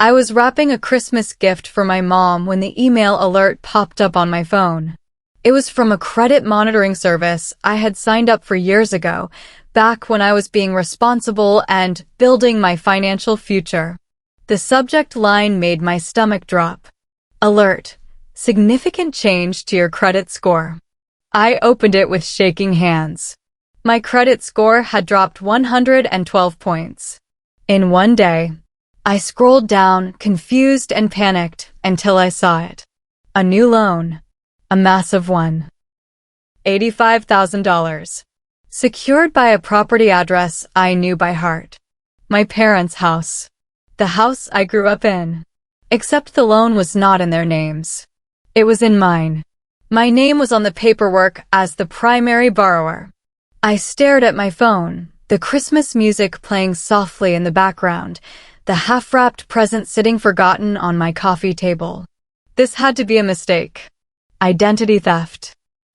I was wrapping a Christmas gift for my mom when the email alert popped up on my phone. It was from a credit monitoring service I had signed up for years ago, back when I was being responsible and building my financial future. The subject line made my stomach drop. Alert. Significant change to your credit score. I opened it with shaking hands. My credit score had dropped 112 points. In one day, I scrolled down, confused and panicked, until I saw it. A new loan. A massive one. $85,000. Secured by a property address I knew by heart. My parents' house. The house I grew up in. Except the loan was not in their names. It was in mine. My name was on the paperwork as the primary borrower. I stared at my phone, the Christmas music playing softly in the background, the half-wrapped present sitting forgotten on my coffee table. This had to be a mistake. Identity theft.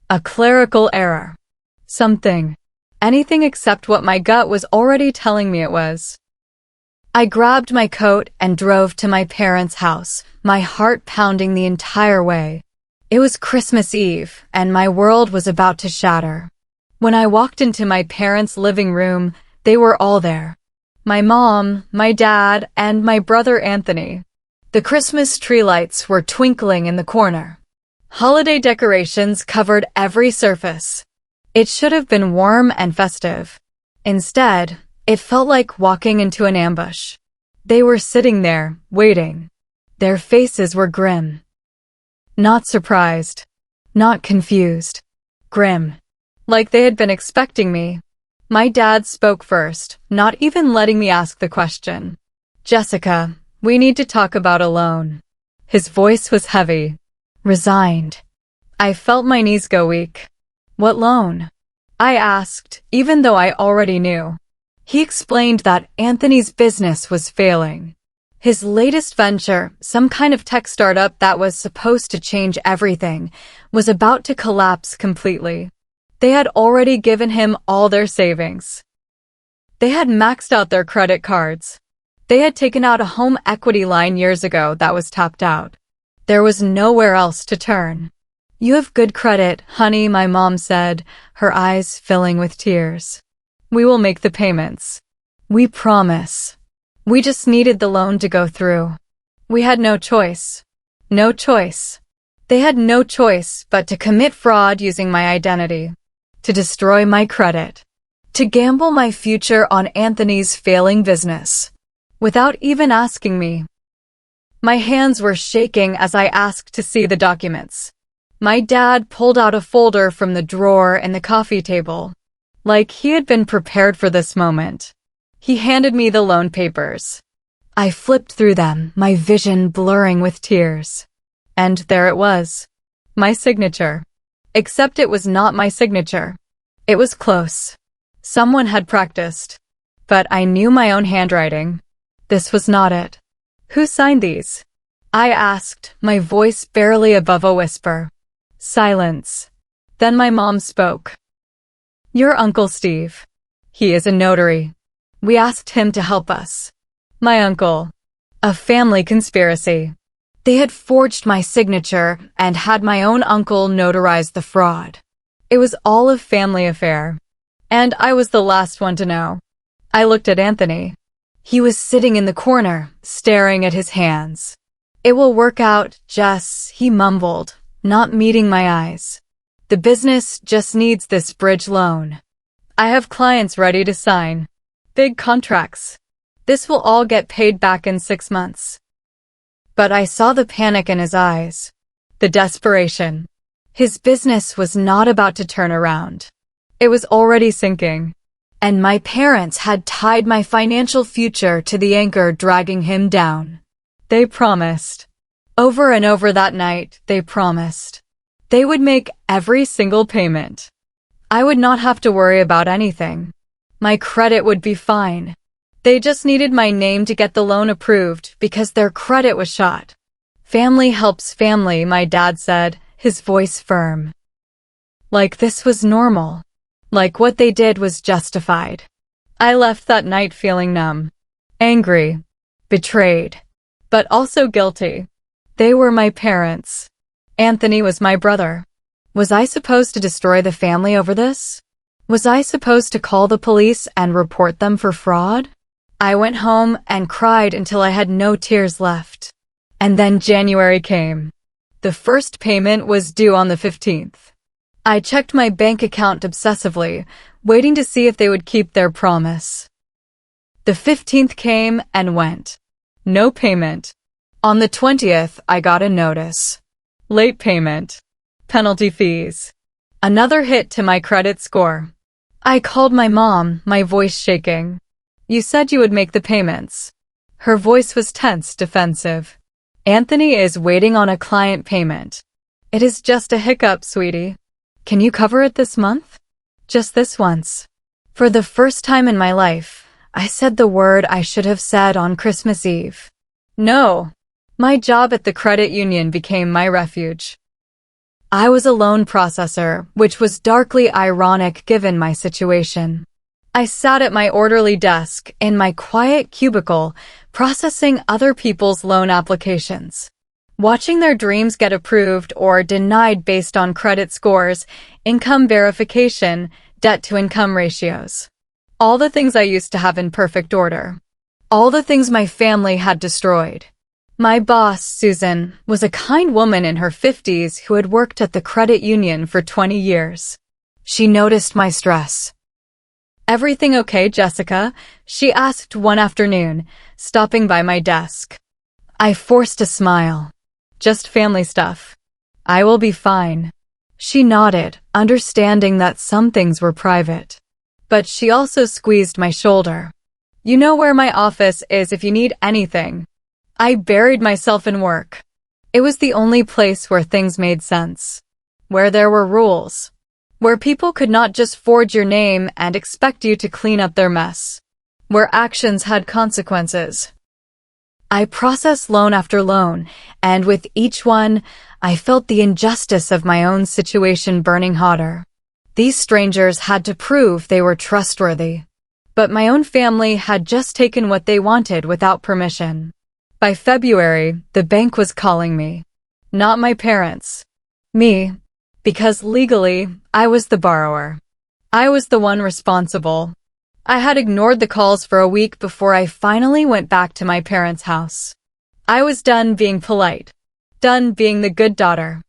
A clerical error. Something. Anything except what my gut was already telling me it was. I grabbed my coat and drove to my parents' house, my heart pounding the entire way. It was Christmas Eve, and my world was about to shatter. When I walked into my parents' living room, they were all there. My mom, my dad, and my brother Anthony. The Christmas tree lights were twinkling in the corner. Holiday decorations covered every surface. It should have been warm and festive. Instead, it felt like walking into an ambush. They were sitting there, waiting. Their faces were grim. Not surprised. Not confused. Grim. Like they had been expecting me. My dad spoke first, not even letting me ask the question. "Jessica, we need to talk about a loan." His voice was heavy. Resigned. I felt my knees go weak. "What loan?" I asked, even though I already knew. He explained that Anthony's business was failing. His latest venture, some kind of tech startup that was supposed to change everything, was about to collapse completely. They had already given him all their savings. They had maxed out their credit cards. They had taken out a home equity line years ago that was tapped out. There was nowhere else to turn. "You have good credit, honey," my mom said, her eyes filling with tears. "We will make the payments. We promise." We just needed the loan to go through. We had no choice. No choice. They had no choice but to commit fraud using my identity. To destroy my credit. To gamble my future on Anthony's failing business. Without even asking me. My hands were shaking as I asked to see the documents. My dad pulled out a folder from the drawer in the coffee table. Like he had been prepared for this moment. He handed me the loan papers. I flipped through them, my vision blurring with tears. And there it was. My signature. Except it was not my signature. It was close. Someone had practiced. But I knew my own handwriting. This was not it. "Who signed these?" I asked, my voice barely above a whisper. Silence. Then my mom spoke. "Your Uncle Steve. He is a notary. We asked him to help us." My uncle. A family conspiracy. They had forged my signature and had my own uncle notarize the fraud. It was all a family affair. And I was the last one to know. I looked at Anthony. He was sitting in the corner, staring at his hands. "It will work out, Jess," he mumbled, not meeting my eyes. "The business just needs this bridge loan. I have clients ready to sign. Big contracts. This will all get paid back in 6 months." But I saw the panic in his eyes. The desperation. His business was not about to turn around. It was already sinking. And my parents had tied my financial future to the anchor dragging him down. They promised. Over and over that night, they promised. They would make every single payment. I would not have to worry about anything. My credit would be fine. They just needed my name to get the loan approved because their credit was shot. "Family helps family," my dad said, his voice firm. Like this was normal. Like what they did was justified. I left that night feeling numb. Angry. Betrayed. but also guilty. They were my parents. Anthony was my brother. Was I supposed to destroy the family over this? Was I supposed to call the police and report them for fraud? I went home and cried until I had no tears left. And then January came. The first payment was due on the 15th. I checked my bank account obsessively, waiting to see if they would keep their promise. The 15th came and went. No payment. On the 20th, I got a notice. Late payment. Penalty fees. Another hit to my credit score. I called my mom, my voice shaking. You said you would make the payments. Her voice was tense, defensive. Anthony is waiting on a client payment. It is just a hiccup, sweetie. Can you cover it this month? Just this once. For the first time in my life, I said the word I should have said on Christmas Eve. No. My job at the credit union became my refuge. I was a loan processor, which was darkly ironic given my situation. I sat at my orderly desk in my quiet cubicle, processing other people's loan applications, watching their dreams get approved or denied based on credit scores, income verification, debt-to-income ratios. All the things I used to have in perfect order. All the things my family had destroyed. My boss, Susan, was a kind woman in her 50s who had worked at the credit union for 20 years. She noticed my stress. Everything okay, Jessica? She asked one afternoon, stopping by my desk. I forced a smile. Just family stuff. I will be fine. She nodded, understanding that some things were private. But she also squeezed my shoulder. You know where my office is if you need anything. I buried myself in work. It was the only place where things made sense. Where there were rules. Where people could not just forge your name and expect you to clean up their mess. Where actions had consequences. I processed loan after loan, and with each one, I felt the injustice of my own situation burning hotter. These strangers had to prove they were trustworthy. But my own family had just taken what they wanted without permission. By February, the bank was calling me. Not my parents. Me. Because legally, I was the borrower. I was the one responsible. I had ignored the calls for a week before I finally went back to my parents' house. I was done being polite. Done being the good daughter.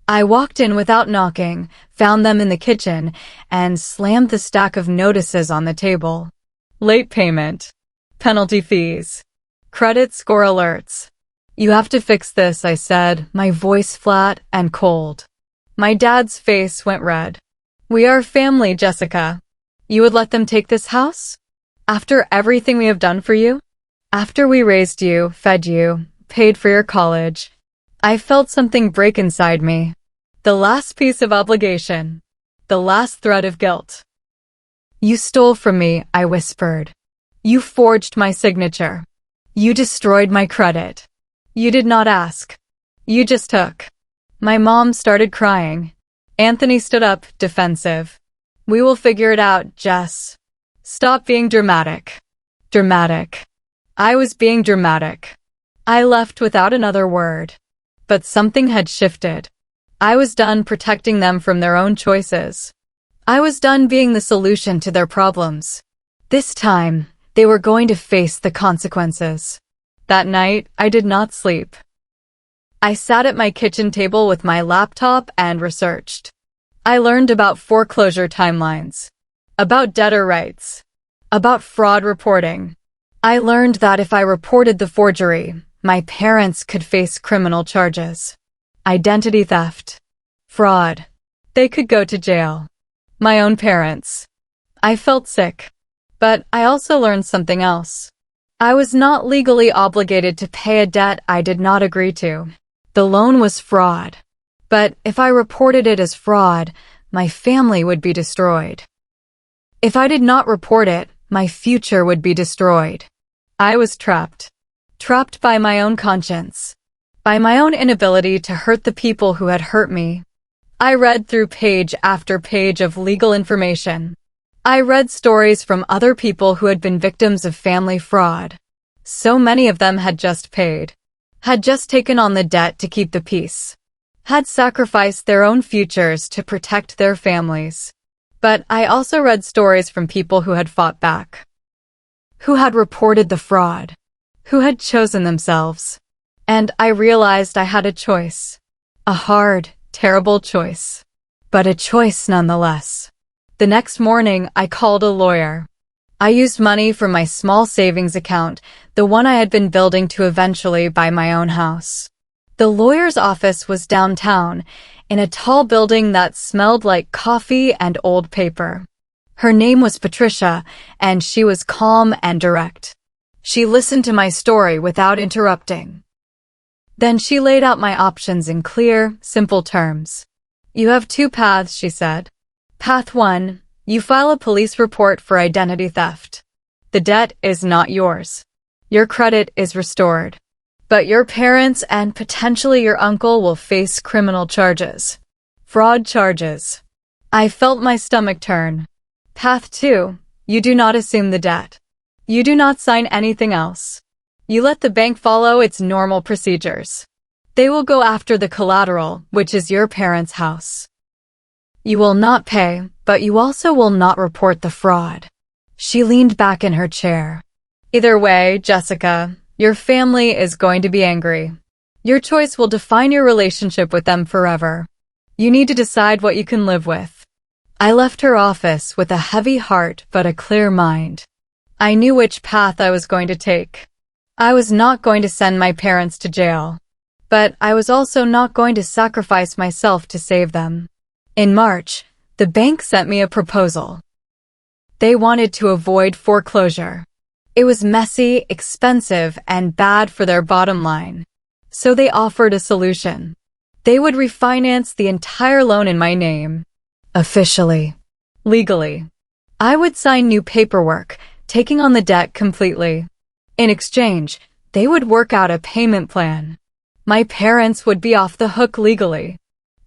I walked in without knocking, found them in the kitchen, and slammed the stack of notices on the table. Late payment. Penalty fees. Credit score alerts. You have to fix this, I said, my voice flat and cold. My dad's face went red. We are family, Jessica. You would let them take this house? After everything we have done for you? After we raised you, fed you, paid for your college. I felt something break inside me. The last piece of obligation. The last thread of guilt. You stole from me, I whispered. You forged my signature. You destroyed my credit. You did not ask. You just took. My mom started crying. Anthony stood up, defensive. We will figure it out, Jess. Stop being dramatic. Dramatic. I was being dramatic. I left without another word. But something had shifted. I was done protecting them from their own choices. I was done being the solution to their problems. This time, they were going to face the consequences. That night, I did not sleep. I sat at my kitchen table with my laptop and researched. I learned about foreclosure timelines, about debtor rights, about fraud reporting. I learned that if I reported the forgery, my parents could face criminal charges. Identity theft. Fraud. They could go to jail. My own parents. I felt sick. But I also learned something else. I was not legally obligated to pay a debt I did not agree to. The loan was fraud. But if I reported it as fraud, my family would be destroyed. If I did not report it, my future would be destroyed. I was trapped. Trapped by my own conscience. By my own inability to hurt the people who had hurt me. I read through page after page of legal information. I read stories from other people who had been victims of family fraud. So many of them had just paid, had just taken on the debt to keep the peace, had sacrificed their own futures to protect their families. But I also read stories from people who had fought back, who had reported the fraud, who had chosen themselves. And I realized I had a choice. A hard, terrible choice. But a choice nonetheless. The next morning, I called a lawyer. I used money from my small savings account, the one I had been building to eventually buy my own house. The lawyer's office was downtown, in a tall building that smelled like coffee and old paper. Her name was Patricia, and she was calm and direct. She listened to my story without interrupting. Then she laid out my options in clear, simple terms. You have two paths, she said. Path 1, you file a police report for identity theft. The debt is not yours. Your credit is restored. But your parents and potentially your uncle will face criminal charges. Fraud charges. I felt my stomach turn. Path 2, you do not assume the debt. You do not sign anything else. You let the bank follow its normal procedures. They will go after the collateral, which is your parents' house. You will not pay, but you also will not report the fraud. She leaned back in her chair. Either way, Jessica, your family is going to be angry. Your choice will define your relationship with them forever. You need to decide what you can live with. I left her office with a heavy heart but a clear mind. I knew which path I was going to take. I was not going to send my parents to jail. But I was also not going to sacrifice myself to save them. In March, the bank sent me a proposal. They wanted to avoid foreclosure. It was messy, expensive, and bad for their bottom line. So they offered a solution. They would refinance the entire loan in my name. Officially. Legally. I would sign new paperwork, taking on the debt completely. In exchange, they would work out a payment plan. My parents would be off the hook legally.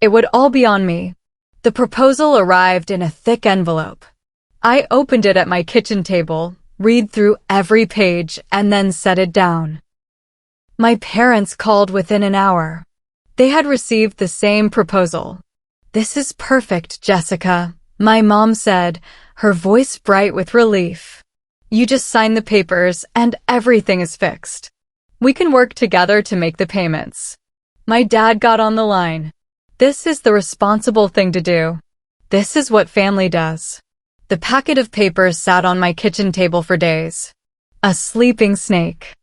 It would all be on me. The proposal arrived in a thick envelope. I opened it at my kitchen table, read through every page, and then set it down. My parents called within an hour. They had received the same proposal. This is perfect, Jessica, my mom said, her voice bright with relief. You just sign the papers and everything is fixed. We can work together to make the payments. My dad got on the line. This is the responsible thing to do. This is what family does. The packet of papers sat on my kitchen table for days. A sleeping snake.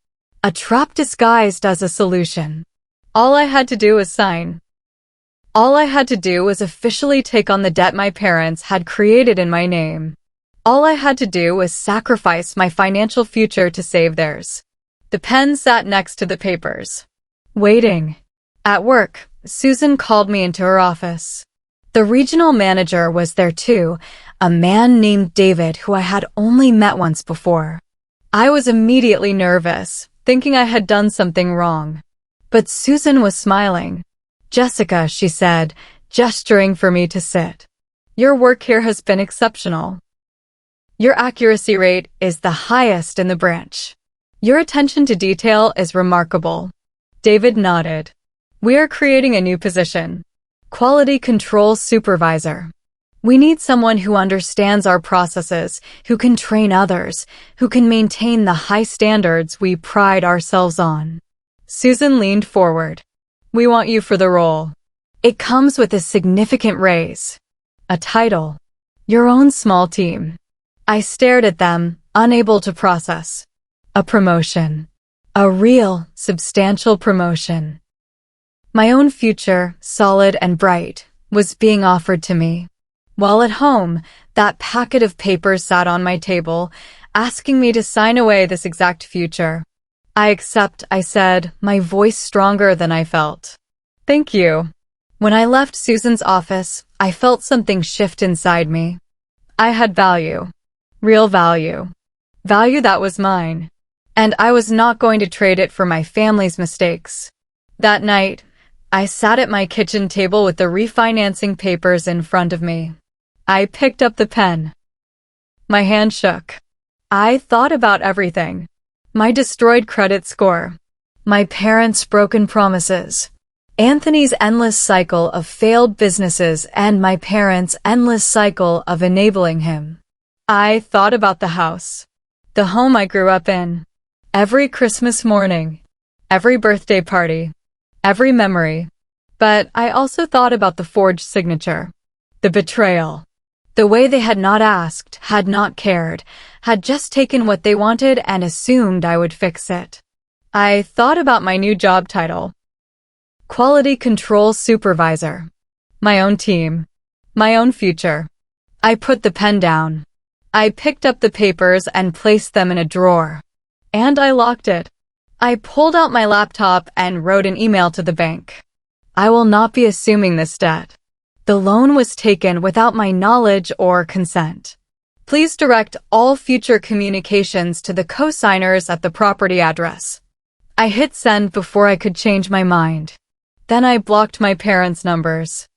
A trap disguised as a solution. All I had to do was sign. All I had to do was officially take on the debt my parents had created in my name. All I had to do was sacrifice my financial future to save theirs. The pen sat next to the papers. Waiting. At work, Susan called me into her office. The regional manager was there too, a man named David who I had only met once before. I was immediately nervous, thinking I had done something wrong. But Susan was smiling. Jessica, she said, gesturing for me to sit. Your work here has been exceptional. Your accuracy rate is the highest in the branch. Your attention to detail is remarkable. David nodded. We are creating a new position. Quality Control Supervisor. We need someone who understands our processes, who can train others, who can maintain the high standards we pride ourselves on. Susan leaned forward. We want you for the role. It comes with a significant raise. A title. Your own small team. I stared at them, unable to process. A promotion. A real, substantial promotion. My own future, solid and bright, was being offered to me. While at home, that packet of papers sat on my table, asking me to sign away this exact future. I accept, I said, my voice stronger than I felt. Thank you. When I left Susan's office, I felt something shift inside me. I had value. Real value. Value that was mine. And I was not going to trade it for my family's mistakes. That night, I sat at my kitchen table with the refinancing papers in front of me. I picked up the pen. My hand shook. I thought about everything. My destroyed credit score. My parents' broken promises. Anthony's endless cycle of failed businesses and my parents' endless cycle of enabling him. I thought about the house. The home I grew up in. Every Christmas morning. Every birthday party. Every memory. But I also thought about the forged signature. The betrayal. The way they had not asked, had not cared, had just taken what they wanted and assumed I would fix it. I thought about my new job title. Quality Control Supervisor. My own team. My own future. I put the pen down. I picked up the papers and placed them in a drawer. And I locked it. I pulled out my laptop and wrote an email to the bank. I will not be assuming this debt. The loan was taken without my knowledge or consent. Please direct all future communications to the co-signers at the property address. I hit send before I could change my mind. Then I blocked my parents' numbers.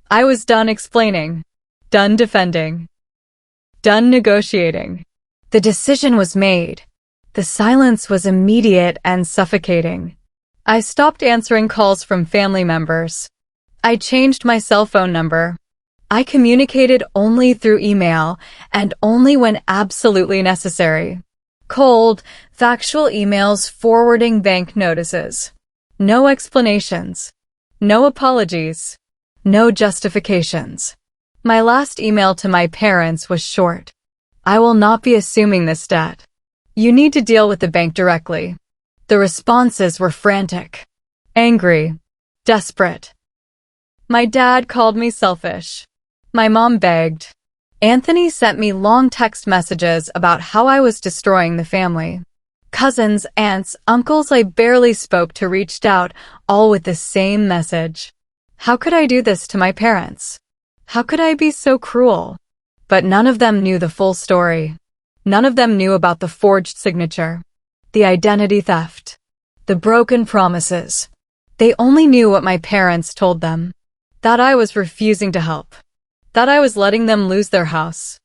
I was done explaining. Done defending. Done negotiating. The decision was made. The silence was immediate and suffocating. I stopped answering calls from family members. I changed my cell phone number. I communicated only through email and only when absolutely necessary. Cold, factual emails forwarding bank notices. No explanations. No apologies. No justifications. My last email to my parents was short. I will not be assuming this debt. You need to deal with the bank directly. The responses were frantic, angry, desperate. My dad called me selfish. My mom begged. Anthony sent me long text messages about how I was destroying the family. Cousins, aunts, uncles I barely spoke to reached out, all with the same message. How could I do this to my parents? How could I be so cruel? But none of them knew the full story. None of them knew about the forged signature, the identity theft, the broken promises. They only knew what my parents told them. That I was refusing to help. That I was letting them lose their house.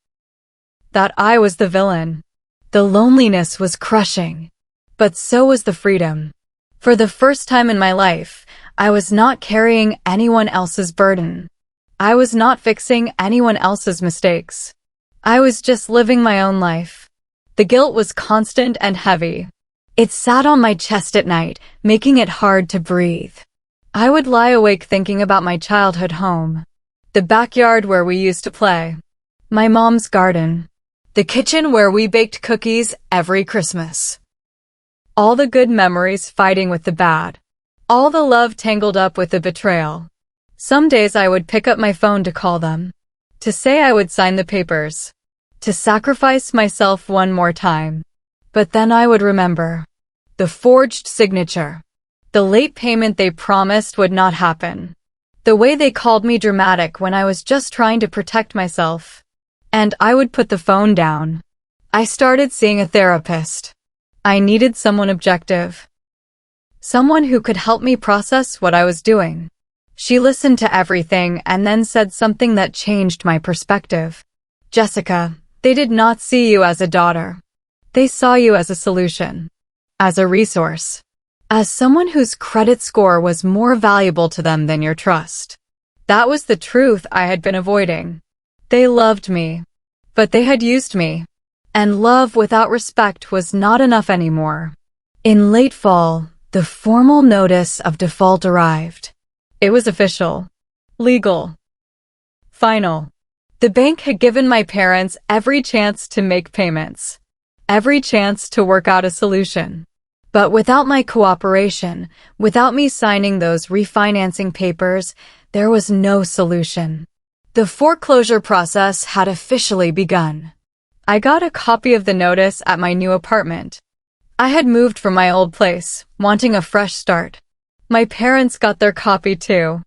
That I was the villain. The loneliness was crushing. But so was the freedom. For the first time in my life, I was not carrying anyone else's burden. I was not fixing anyone else's mistakes. I was just living my own life. The guilt was constant and heavy. It sat on my chest at night, making it hard to breathe. I would lie awake thinking about my childhood home. The backyard where we used to play. My mom's garden. The kitchen where we baked cookies every Christmas. All the good memories fighting with the bad. All the love tangled up with the betrayal. Some days I would pick up my phone to call them. To say I would sign the papers. To sacrifice myself one more time. But then I would remember. The forged signature. The late payment they promised would not happen. The way they called me dramatic when I was just trying to protect myself. And I would put the phone down. I started seeing a therapist. I needed someone objective. Someone who could help me process what I was doing. She listened to everything and then said something that changed my perspective. Jessica, they did not see you as a daughter. They saw you as a solution. As a resource. As someone whose credit score was more valuable to them than your trust. That was the truth I had been avoiding. They loved me. But they had used me. And love without respect was not enough anymore. In late fall, the formal notice of default arrived. It was official. Legal. Final. The bank had given my parents every chance to make payments. Every chance to work out a solution. But without my cooperation, without me signing those refinancing papers, there was no solution. The foreclosure process had officially begun. I got a copy of the notice at my new apartment. I had moved from my old place, wanting a fresh start. My parents got their copy too.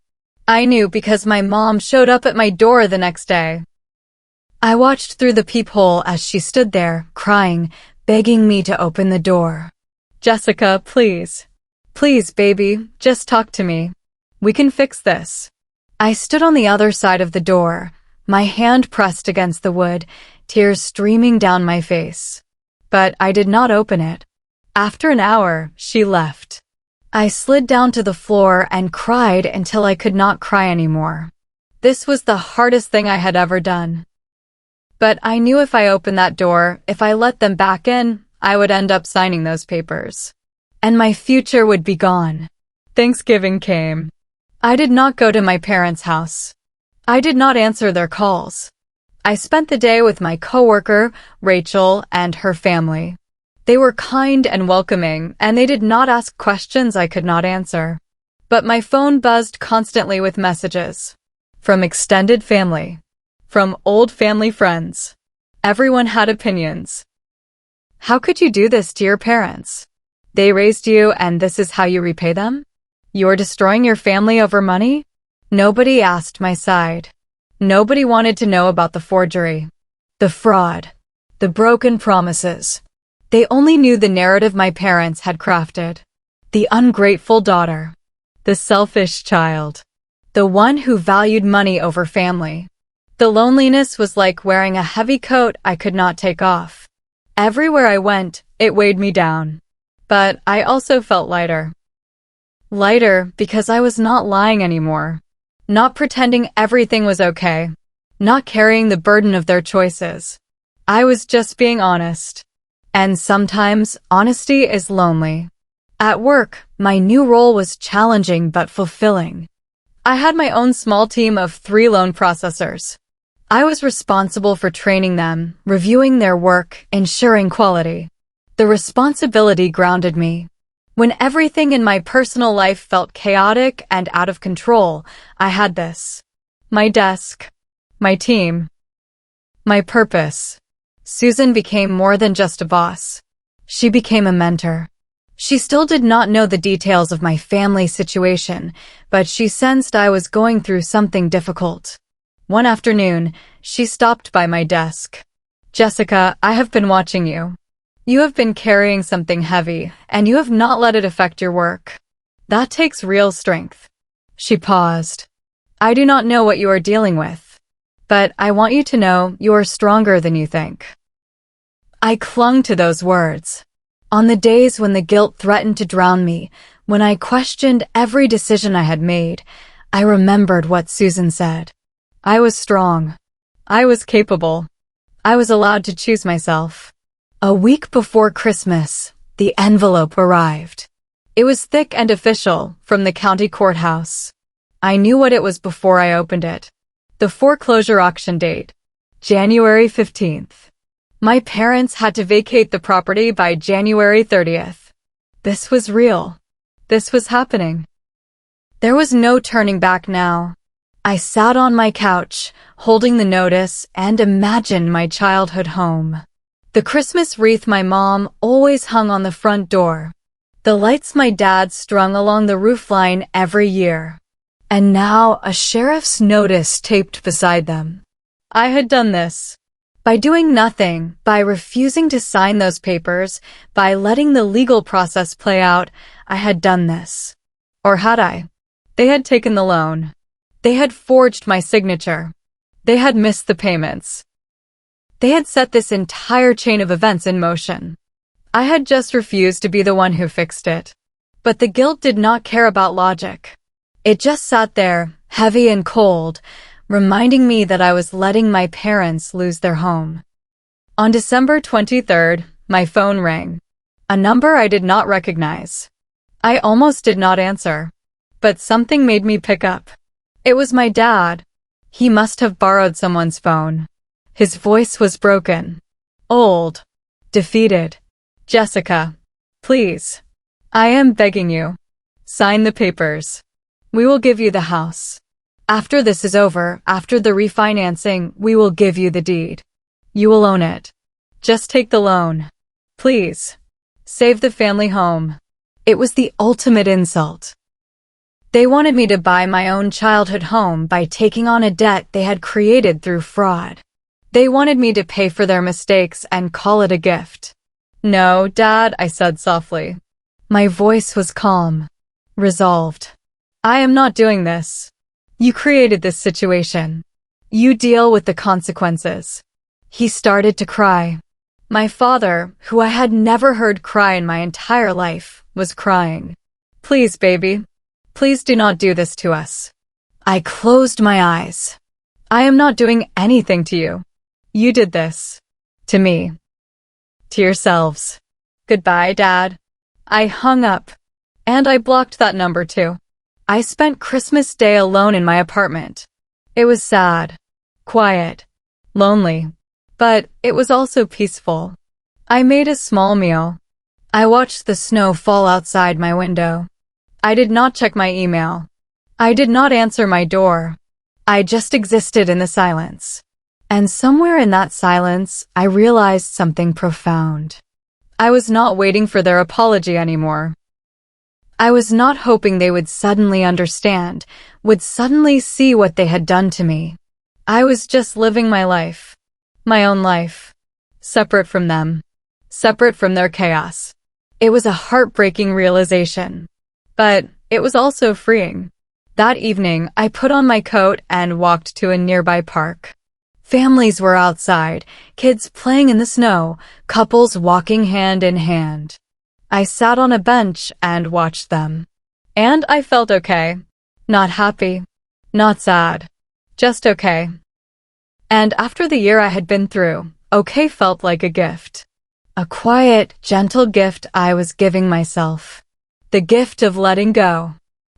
I knew because my mom showed up at my door the next day. I watched through the peephole as she stood there, crying, begging me to open the door. Jessica, please. Please, baby, just talk to me. We can fix this. I stood on the other side of the door, my hand pressed against the wood, tears streaming down my face. But I did not open it. After an hour, she left. I slid down to the floor and cried until I could not cry anymore. This was the hardest thing I had ever done. But I knew if I opened that door, if I let them back in, I would end up signing those papers. And my future would be gone. Thanksgiving came. I did not go to my parents' house. I did not answer their calls. I spent the day with my coworker, Rachel, and her family. They were kind and welcoming, and they did not ask questions I could not answer. But my phone buzzed constantly with messages. From extended family. From old family friends. Everyone had opinions. How could you do this to your parents? They raised you and this is how you repay them? You're destroying your family over money? Nobody asked my side. Nobody wanted to know about the forgery. The fraud. The broken promises. They only knew the narrative my parents had crafted. The ungrateful daughter. The selfish child. The one who valued money over family. The loneliness was like wearing a heavy coat I could not take off. Everywhere I went, it weighed me down. But I also felt lighter. Lighter because I was not lying anymore. Not pretending everything was okay. Not carrying the burden of their choices. I was just being honest. And sometimes, honesty is lonely. At work, my new role was challenging but fulfilling. I had my own small team of 3 loan processors. I was responsible for training them, reviewing their work, ensuring quality. The responsibility grounded me. When everything in my personal life felt chaotic and out of control, I had this. My desk. My team. My purpose. Susan became more than just a boss. She became a mentor. She still did not know the details of my family situation, but she sensed I was going through something difficult. One afternoon, she stopped by my desk. Jessica, I have been watching you. You have been carrying something heavy, and you have not let it affect your work. That takes real strength. She paused. I do not know what you are dealing with, but I want you to know you are stronger than you think. I clung to those words. On the days when the guilt threatened to drown me, when I questioned every decision I had made, I remembered what Susan said. I was strong. I was capable. I was allowed to choose myself. A week before Christmas, the envelope arrived. It was thick and official, from the county courthouse. I knew what it was before I opened it. The foreclosure auction date, January 15th. My parents had to vacate the property by January 30th. This was real. This was happening. There was no turning back now. I sat on my couch, holding the notice, and imagined my childhood home. The Christmas wreath my mom always hung on the front door. The lights my dad strung along the roofline every year. And now a sheriff's notice taped beside them. I had done this. By doing nothing, by refusing to sign those papers, by letting the legal process play out, I had done this. Or had I? They had taken the loan. They had forged my signature. They had missed the payments. They had set this entire chain of events in motion. I had just refused to be the one who fixed it. But the guilt did not care about logic. It just sat there, heavy and cold, reminding me that I was letting my parents lose their home. On December 23rd, my phone rang. A number I did not recognize. I almost did not answer. But something made me pick up. It was my dad. He must have borrowed someone's phone. His voice was broken. Old. Defeated. Jessica. Please. I am begging you. Sign the papers. We will give you the house. After this is over, after the refinancing, we will give you the deed. You will own it. Just take the loan. Please. Save the family home. It was the ultimate insult. They wanted me to buy my own childhood home by taking on a debt they had created through fraud. They wanted me to pay for their mistakes and call it a gift. No, Dad, I said softly. My voice was calm. Resolved. I am not doing this. You created this situation. You deal with the consequences. He started to cry. My father, who I had never heard cry in my entire life, was crying. Please, baby. Please do not do this to us. I closed my eyes. I am not doing anything to you. You did this. To me. To yourselves. Goodbye, Dad. I hung up. And I blocked that number too. I spent Christmas Day alone in my apartment. It was sad, quiet, lonely, but it was also peaceful. I made a small meal. I watched the snow fall outside my window. I did not check my email. I did not answer my door. I just existed in the silence. And somewhere in that silence, I realized something profound. I was not waiting for their apology anymore. I was not hoping they would suddenly understand, would suddenly see what they had done to me. I was just living my life. My own life. Separate from them. Separate from their chaos. It was a heartbreaking realization. But it was also freeing. That evening, I put on my coat and walked to a nearby park. Families were outside, kids playing in the snow, couples walking hand in hand. I sat on a bench and watched them. And I felt okay. Not happy. Not sad. Just okay. And after the year I had been through, okay felt like a gift. A quiet, gentle gift I was giving myself. The gift of letting go.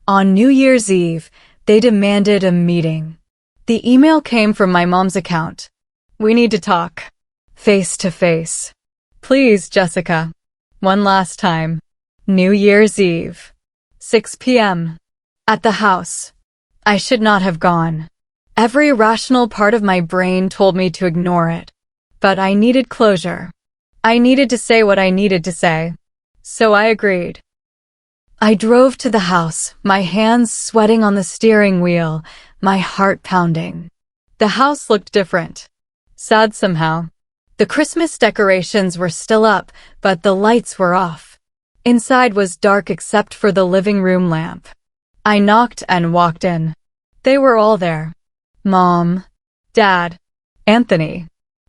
On New Year's Eve, they demanded a meeting. The email came from my mom's account. We need to talk. Face to face. Please, Jessica. One last time. New Year's Eve. 6 p.m. At the house. I should not have gone. Every rational part of my brain told me to ignore it. But I needed closure. I needed to say what I needed to say. So I agreed. I drove to the house, my hands sweating on the steering wheel, my heart pounding. The house looked different. Sad somehow. The Christmas decorations were still up, but the lights were off. Inside was dark except for the living room lamp. I knocked and walked in. They were all there. Mom, Dad, Anthony,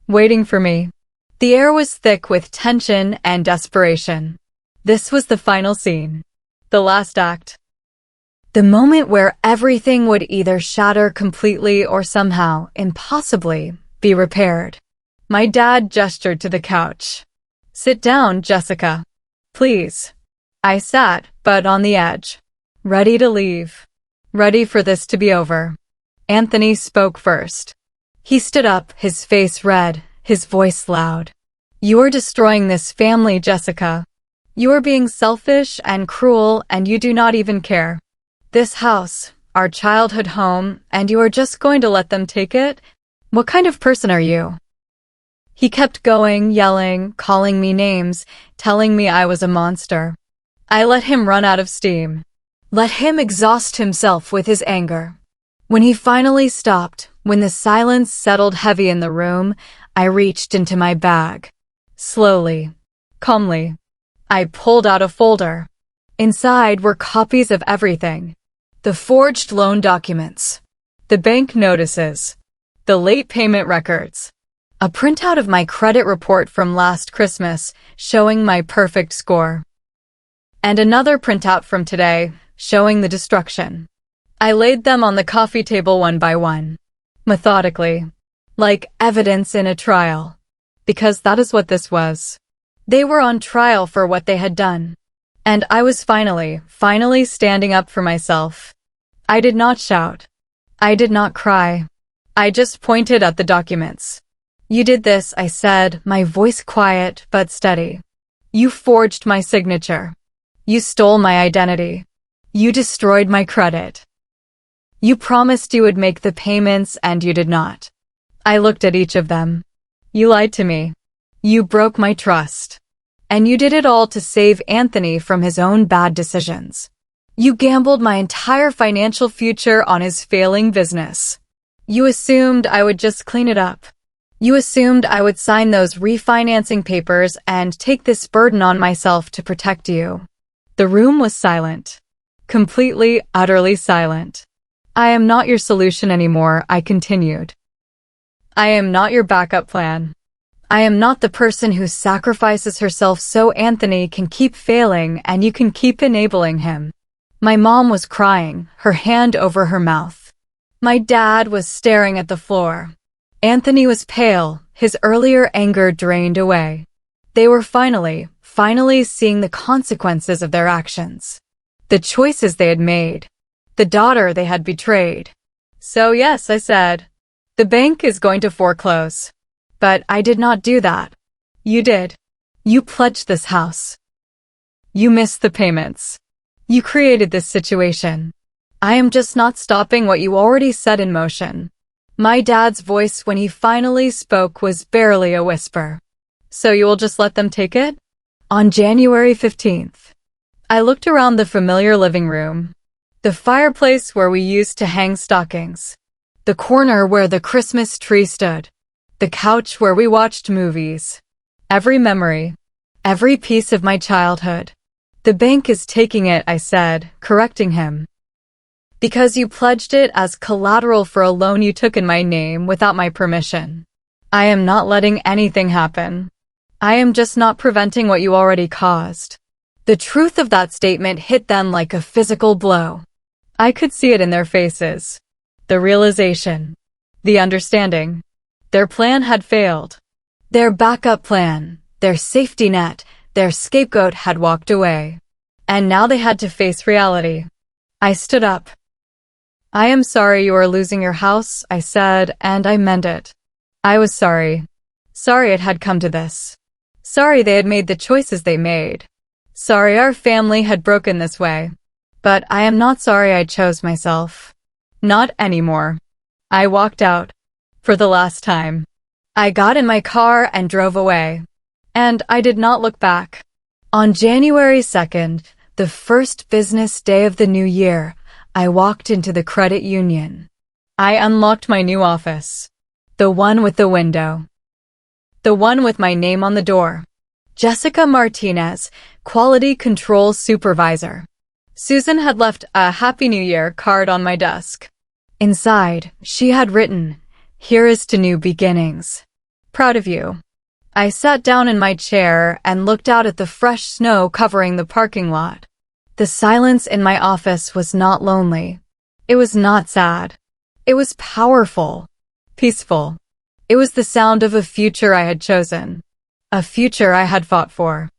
waiting for me. The air was thick with tension and desperation. This was the final scene. The last act. The moment where everything would either shatter completely or somehow, impossibly, be repaired. My dad gestured to the couch. Sit down, Jessica. Please. I sat, but on the edge. Ready to leave. Ready for this to be over. Anthony spoke first. He stood up, his face red, his voice loud. You are destroying this family, Jessica. You are being selfish and cruel, and you do not even care. This house, our childhood home, and you are just going to let them take it? What kind of person are you? He kept going, yelling, calling me names, telling me I was a monster. I let him run out of steam. Let him exhaust himself with his anger. When he finally stopped, when the silence settled heavy in the room, I reached into my bag. Slowly, calmly, I pulled out a folder. Inside were copies of everything. The forged loan documents, the bank notices, the late payment records, a printout of my credit report from last Christmas showing my perfect score, and another printout from today showing the destruction. I laid them on the coffee table one by one, methodically, like evidence in a trial, because that is what this was. They were on trial for what they had done. And I was finally standing up for myself. I did not shout. I did not cry. I just pointed at the documents. You did this, I said, my voice quiet but steady. You forged my signature. You stole my identity. You destroyed my credit. You promised you would make the payments and you did not. I looked at each of them. You lied to me. You broke my trust. And you did it all to save Anthony from his own bad decisions. You gambled my entire financial future on his failing business. You assumed I would just clean it up. You assumed I would sign those refinancing papers and take this burden on myself to protect you. The room was silent. Completely, utterly silent. I am not your solution anymore, I continued. I am not your backup plan. I am not the person who sacrifices herself so Anthony can keep failing and you can keep enabling him. My mom was crying, her hand over her mouth. My dad was staring at the floor. Anthony was pale, his earlier anger drained away. They were finally seeing the consequences of their actions. The choices they had made. The daughter they had betrayed. So yes, I said, the bank is going to foreclose. But I did not do that. You did. You pledged this house. You missed the payments. You created this situation. I am just not stopping what you already set in motion. My dad's voice when he finally spoke was barely a whisper. So you will just let them take it? On January 15th, I looked around the familiar living room. The fireplace where we used to hang stockings. The corner where the Christmas tree stood. The couch where we watched movies. Every memory. Every piece of my childhood. The bank is taking it, I said, correcting him. Because you pledged it as collateral for a loan you took in my name without my permission. I am not letting anything happen. I am just not preventing what you already caused. The truth of that statement hit them like a physical blow. I could see it in their faces. The realization. The understanding. Their plan had failed. Their backup plan, their safety net, their scapegoat had walked away. And now they had to face reality. I stood up. I am sorry you are losing your house, I said, and I meant it. I was sorry. Sorry it had come to this. Sorry they had made the choices they made. Sorry our family had broken this way. But I am not sorry I chose myself. Not anymore. I walked out. For the last time. I got in my car and drove away. And I did not look back. On January 2nd, the first business day of the new year, I walked into the credit union. I unlocked my new office. The one with the window. The one with my name on the door. Jessica Martinez, Quality Control Supervisor. Susan had left a Happy New Year card on my desk. Inside, she had written, "Here is to new beginnings. Proud of you." I sat down in my chair and looked out at the fresh snow covering the parking lot. The silence in my office was not lonely. It was not sad. It was powerful. Peaceful. It was the sound of a future I had chosen. A future I had fought for.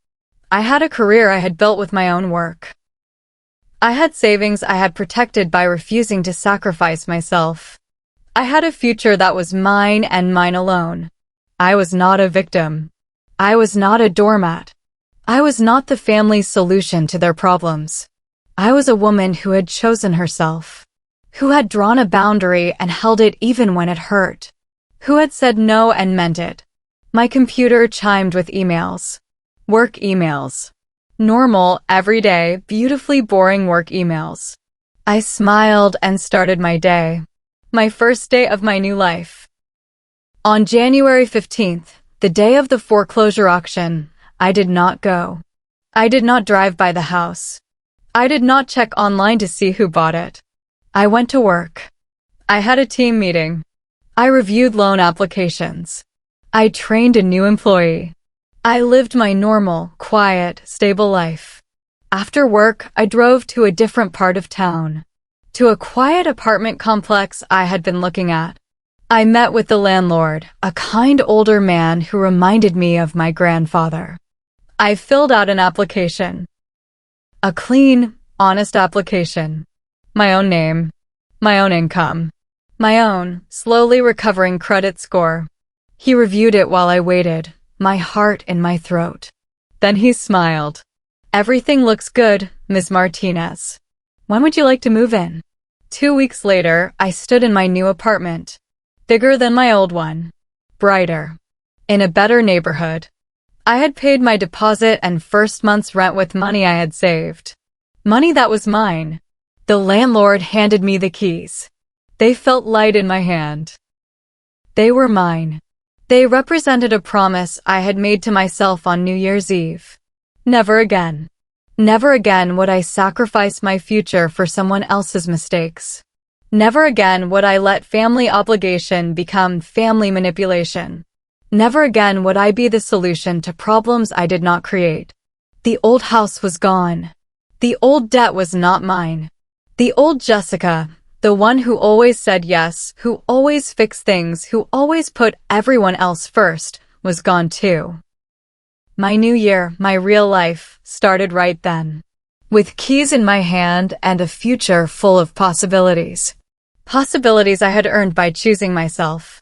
I had a career I had built with my own work. I had savings I had protected by refusing to sacrifice myself. I had a future that was mine and mine alone. I was not a victim. I was not a doormat. I was not the family's solution to their problems. I was a woman who had chosen herself, who had drawn a boundary and held it even when it hurt, who had said no and meant it. My computer chimed with emails. Work emails. Normal, everyday, beautifully boring work emails. I smiled and started my day. My first day of my new life. On January 15th, the day of the foreclosure auction, I did not go. I did not drive by the house. I did not check online to see who bought it. I went to work. I had a team meeting. I reviewed loan applications. I trained a new employee. I lived my normal, quiet, stable life. After work, I drove to a different part of town. To a quiet apartment complex I had been looking at. I met with the landlord, a kind older man who reminded me of my grandfather. I filled out an application. A clean, honest application. My own name. My own income. My own, slowly recovering credit score. He reviewed it while I waited, my heart in my throat. Then he smiled. "Everything looks good, Ms. Martinez. When would you like to move in?" 2 weeks later, I stood in my new apartment. Bigger than my old one. Brighter. In a better neighborhood. I had paid my deposit and first month's rent with money I had saved. Money that was mine. The landlord handed me the keys. They felt light in my hand. They were mine. They represented a promise I had made to myself on New Year's Eve. Never again. Never again would I sacrifice my future for someone else's mistakes. Never again would I let family obligation become family manipulation. Never again would I be the solution to problems I did not create. The old house was gone. The old debt was not mine. The old Jessica, the one who always said yes, who always fixed things, who always put everyone else first, was gone too. My new year, my real life, started right then. With keys in my hand and a future full of possibilities. Possibilities I had earned by choosing myself.